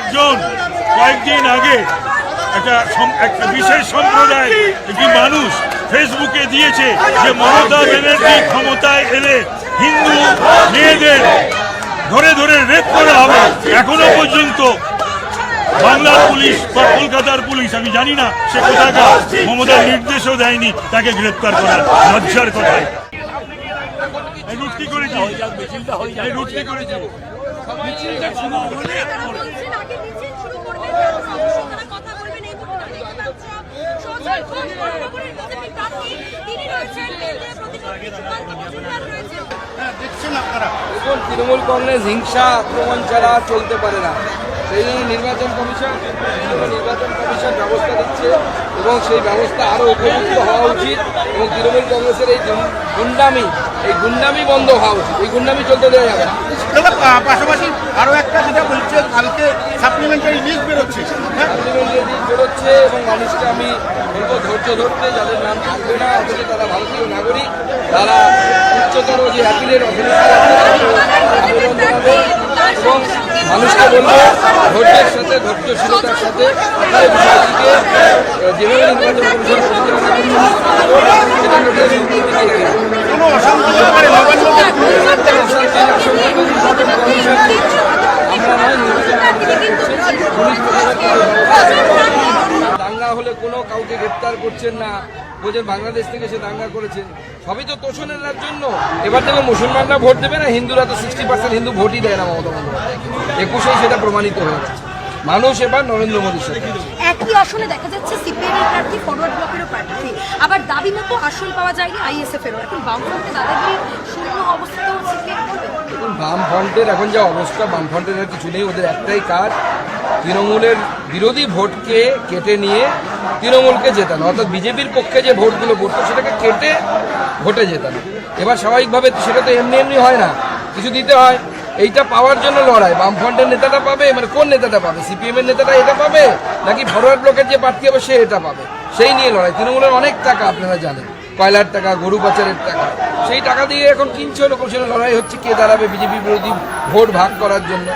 একজন কয়েকদিন আগে একটা বিশেষ সম্প্রদায় একটি মানুষ ফেসবুকে দিয়েছে যে মমতা ব্যানার্জি ক্ষমতায় এলে হিন্দু মেয়েদের ধরে ধরে রেপ করা হবে। এখনো পর্যন্ত বাংলার পুলিশ বা কলকাতার পুলিশ, আমি জানি না সে কোথাকার, মমতার নির্দেশও দেয়নি তাকে গ্রেপ্তার করার। লজ্জার কথায় রুট কি করেছি, রুট কি করেছি। দেখুন, তৃণমূল কংগ্রেস হিংসা আক্রমণ ছাড়া চলতে পারে না। সেই জন্য নির্বাচন কমিশন ব্যবস্থা দিচ্ছে এবং সেই ব্যবস্থা আরও উপযুক্ত হওয়া উচিত এবং তৃণমূল কংগ্রেসের এই গুন্ডামি বন্ধ হওয়া উচিত। এই গুন্ডামি চলতে দেওয়া যাবে না। পাশাপাশি আরও একটা যেটা বলছে, কালকে সাপ্লিমেন্টারি লিস্ট বেরোচ্ছে এবং মানুষকে আমি বলবো ধৈর্য ধরতে, যাদের নাম থাকবে না আসলে তারা ভারতীয় নাগরিক, তারা উচ্চতর যে অ্যাপিলের আবেদন জানাবে এবং মানুষকে বলবো ধৈর্যের সাথে ধৈর্যশীলতার সাথে বিষয়টিকে যেভাবে নির্বাচন কমিশন দাঙ্গা হলে কোনো কাউকে গ্রেপ্তার করছেন না, বলছেন বাংলাদেশ থেকে সে দাঙ্গা করেছে, সবই তো তোষণের জন্য। এবার দেখো মুসলমানরা ভোট দেবে না, হিন্দুরা তো 60% হিন্দু ভোটই দেয় না মমতা বন্দ্যোপাধ্যায়। 21-এই সেটা প্রমাণিত হয়ে গেছে। মানুষ এবার নরেন্দ্র মোদীর সাথে। একই আসনে দেখা যাচ্ছে সিপিএমের প্রার্থী, ফরওয়ার্ড ব্লকেরও প্রার্থী, আবার দাবি মতো আসন পাওয়া যায়নি আইএসএফেরও। এখন বামফ্রন্টে দাদাগিরি শূন্য অবস্থাতেও সিপিএম করবে। বামফ্রন্টের এখন যা অবস্থা, বামফ্রন্টের আর কিছু নেই, ওদের একটাই কাজ তৃণমূলের বিরোধী ভোটকে কেটে নিয়ে তৃণমূলকে জেতানো, অর্থাৎ বিজেপির পক্ষে যে ভোটগুলো পড়তো সেটাকে কেটে ভোটে জেতানো। এবার স্বাভাবিকভাবে সেটা তো এমনি এমনি হয় না, কিছু দিতে হয়। এইটা পাওয়ার জন্য লড়াই। বামফ্রন্টের নেতাটা পাবে, মানে কোন নেতাটা পাবে, সিপিএমের নেতাটা এটা পাবে নাকি ফরওয়ার্ড ব্লকের যে প্রার্থী হবে সে এটা পাবে, সেই নিয়ে লড়াই। তৃণমূলের অনেক টাকা আপনারা জানেন, কয়লার টাকা, গরু পাচারের টাকা, সেই টাকা দিয়ে এখন কিনছে লোক, সেটা লড়াই হচ্ছে কে দাঁড়াবে বিজেপি বিরোধী ভোট ভাগ করার জন্য।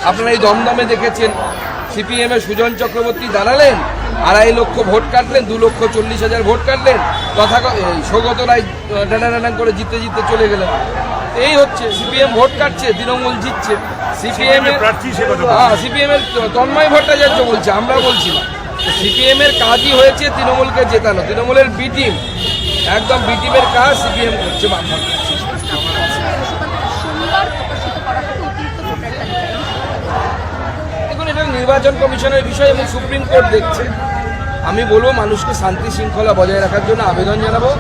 আপনারা এই দমদমে দেখেছেন, সিপিএমের সুজন চক্রবর্তী দাঁড়ালেন, 2.5 লক্ষ ভোট কাটলেন, 2,40,000 ভোট কাটলেন, সৌগত রায় ডানা করে জিততে জিততে চলে গেলেন। এই হচ্ছে সিপিএম ভোট কাটছে, তৃণমূল জিতছে। সিপিএমের তন্ময় ভট্টাচার্য বলছে, আমরা বলছি না। সিপিএমের কাজই হয়েছে তৃণমূলকে জেতানো, তৃণমূলের বি টিম, একদম বি টিমের কাজ সিপিএম করছে। দেখুন, এটা নির্বাচন কমিশনের বিষয় এবং সুপ্রিম কোর্ট দেখছে। আমি বলবো মানুষকে শান্তি শৃঙ্খলা বজায় রাখার জন্য আবেদন জানাবো।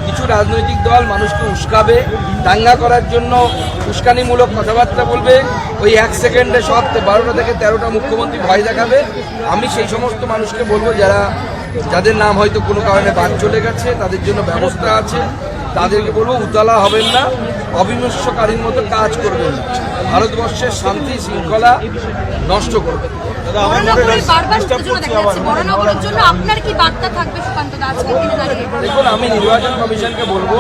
কিছু রাজনৈতিক দল মানুষকে উস্কাবে, দাঙ্গা করার জন্য উস্কানিমূলক কথাবার্তা বলবে, ওই 1 সেকেন্ডে সব 12টা থেকে 13টা মুখ্যমন্ত্রী ভয় দেখাবে। আমি সেই সমস্ত মানুষকে বলবো যাদের নাম হয়তো কোনো কারণে বাদ চলে গেছে, তাদের জন্য ব্যবস্থা আছে, তাদেরকে বলবো উতলা হবেন না, অবিমর্শকারীর মতো কাজ করবেন না, ভারতবর্ষের শান্তি শৃঙ্খলা নষ্ট করবেন। দেখুন, আমি নির্বাচন কমিশনকে বলবো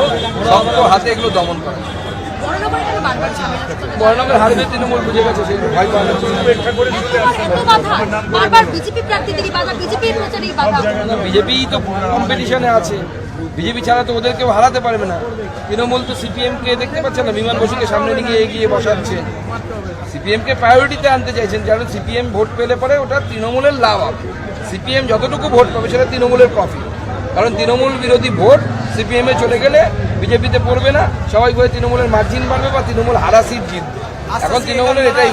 শক্ত হাতে এগুলো দমন করা। বড়নগর হারবে তৃণমূল বুঝে গেছে, সেই ভয় পাওয়া বিজেপি তো কম্পিটিশনে আছে, বিজেপি ছাড়া তো ওদের কেউ হারাতে পারবে না। তৃণমূল তো সিপিএমকে দেখতে পাচ্ছে না, বিমান বসুকে সামনে নিয়ে এগিয়ে বসাচ্ছে, সিপিএমকে প্রায়োরিটিতে আনতে চাইছেন, কারণ সিপিএম ভোট পেলে পরে ওটা তৃণমূলের লাভ হবে। সিপিএম যতটুকু ভোট পাবে সেটা তৃণমূলের প্রফিট, কারণ তৃণমূল বিরোধী ভোট সিপিএমে চলে গেলে বিজেপিতে পড়বে না, সবাই বলে তৃণমূলের মার্জিন বাড়বে বা তৃণমূল হারা সিট জিতবে। এখন তৃণমূলের এটাই